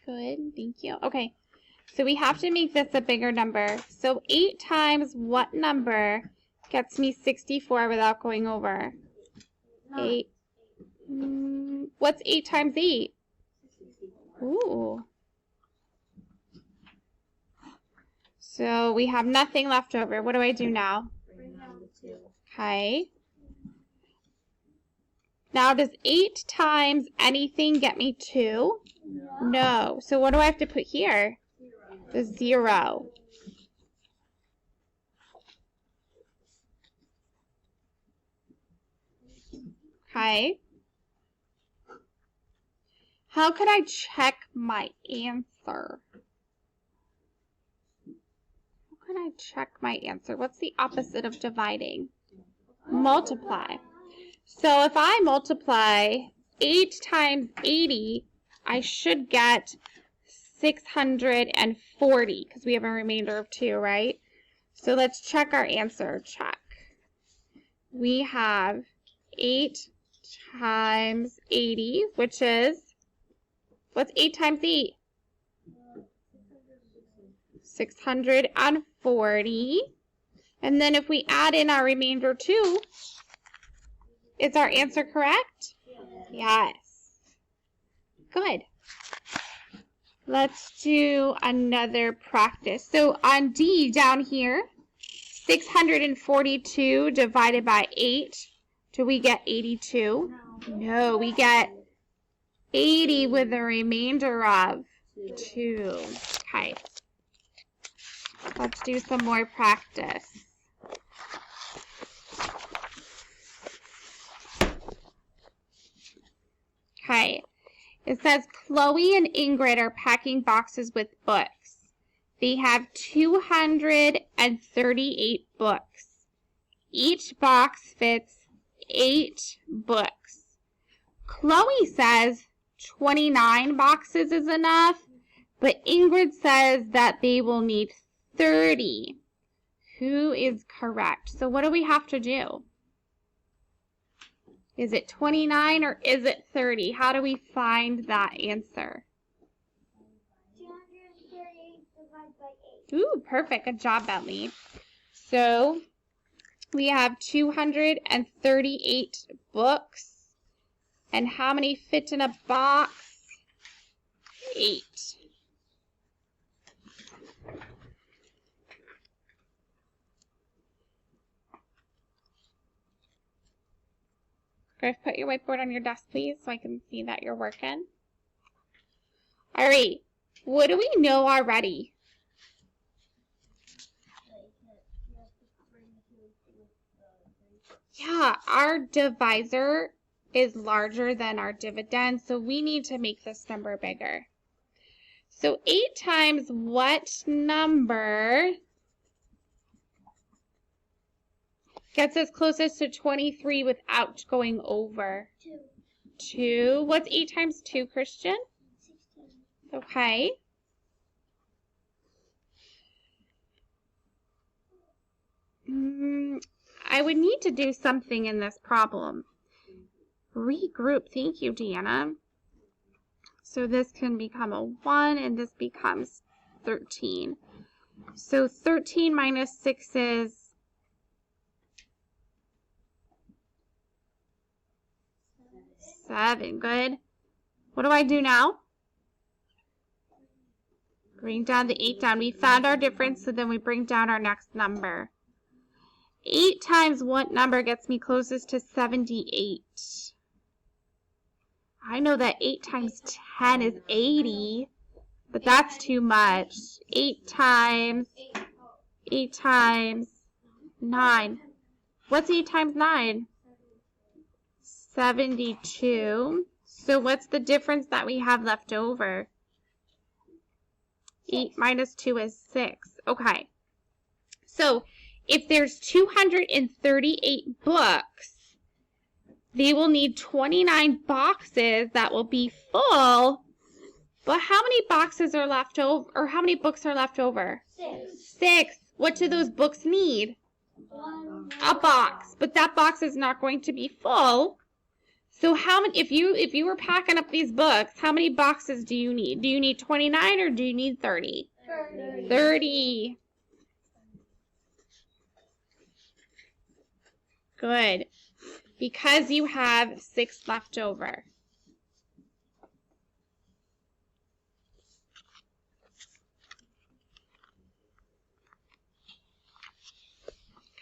Good, thank you. Okay, so we have to make this a bigger number. So 8 times what number gets me 64 without going over? 8. What's 8 times 8? Ooh. So we have nothing left over. What do I do now? Bring down the 2. Okay. Now, does 8 times anything get me 2? No. So what do I have to put here? 0. The 0. Okay. How could I check my answer? How can I check my answer? What's the opposite of dividing? Multiply. So if I multiply 8 times 80, I should get 640 because we have a remainder of 2, right? So let's check our answer. Check. We have 8 times 80, which is, what's 8 times 8? 640. And then if we add in our remainder 2, is our answer correct? Yes. Good. Let's do another practice. So on D down here, 642 divided by 8. Do we get 82? No, we get 80 with a remainder of 2. Okay. Let's do some more practice. Okay. It says Chloe and Ingrid are packing boxes with books. They have 238 books. Each box fits 8 books. Chloe says 29 boxes is enough, but Ingrid says that they will need 30. Who is correct? So what do we have to do? Is it 29 or is it 30? How do we find that answer? 238 divided by 8. Ooh, perfect. Good job, Bentley. So we have 238 books. And how many fit in a box? 8. Griff, put your whiteboard on your desk, please, so I can see that you're working. All right. What do we know already? Yeah, our divisor is larger than our dividend, so we need to make this number bigger. So 8 times what number gets us closest to 23 without going over? 2. 2. What's 8 times 2, Christian? 16. Okay. I would need to do something in this problem. Regroup. Thank you, Deanna. So this can become a 1, and this becomes 13. So 13 minus 6 is 7. Good. What do I do now? Bring down the 8 down. We found our difference, so then we bring down our next number. 8 times what number gets me closest to 78? I know that 8 times 10 is 80, but that's too much. 8 times 9. What's 8 times 9? 72. So what's the difference that we have left over? 8 minus 2 is 6. Okay. So if there's 238 books, they will need 29 boxes that will be full. But how many boxes are left over, or how many books are left over? 6. 6. What do those books need? 1. A box. But that box is not going to be full. So how many, if you were packing up these books, how many boxes do you need? Do you need 29 or do you need 30? 30. 30. Good. Because you have 6 left over.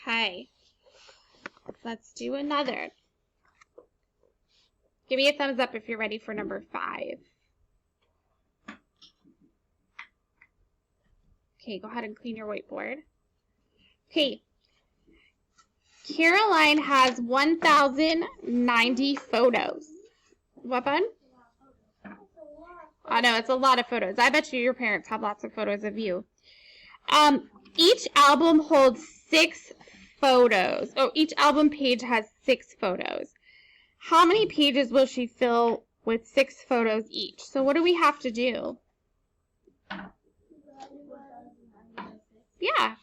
Okay. Let's do another. Give me a thumbs up if you're ready for number 5. Okay, go ahead and clean your whiteboard. Okay. Caroline has 1,090 photos. What, bud? I know, it's a lot of photos. I bet you your parents have lots of photos of you. Each album holds 6 photos. Oh, each album page has 6 photos. How many pages will she fill with 6 photos each? So what do we have to do? Yeah.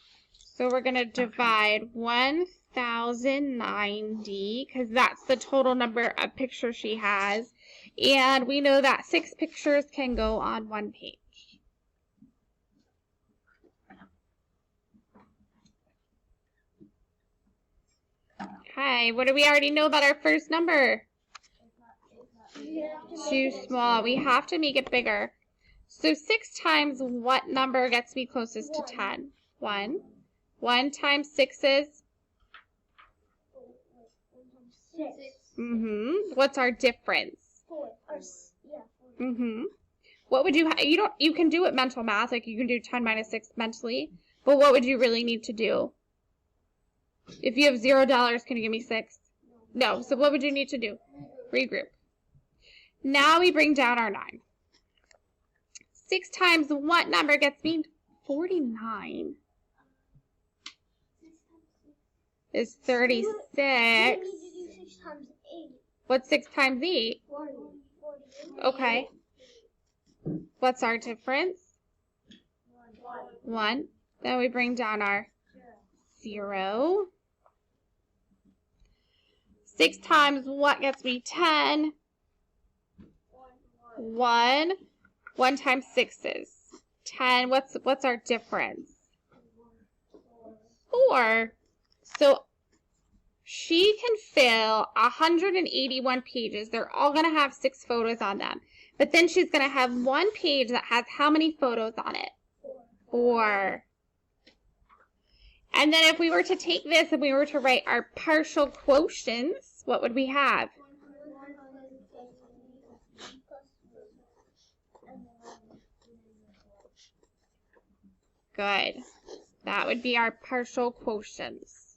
So we're going to divide 1,090 because that's the total number of pictures she has. And we know that 6 pictures can go on 1 page. Okay, what do we already know about our first number? Too small. We have to make it bigger. So 6 times what number gets me closest to 10? 1. 1 times 6 is? 6. What's our difference? 4. What would you you can do it mental math, like you can do 10 minus 6 mentally, but what would you really need to do? If you have $0, can you give me 6? No. So what would you need to do? Regroup. Now we bring down our 9. 6 times what number gets me? 49. Is 36. Maybe you do 6 times 8. What's 6 times 8? 40. Okay. What's our difference? 1. Then we bring down our 0. 6 times what gets me 10? 1. 1 times 6 is 10. What's our difference? 4. So she can fill 181 pages. They're all going to have 6 photos on them. But then she's going to have 1 page that has how many photos on it? 4. And then if we were to take this and we were to write our partial quotients, what would we have? Good. That would be our partial quotients.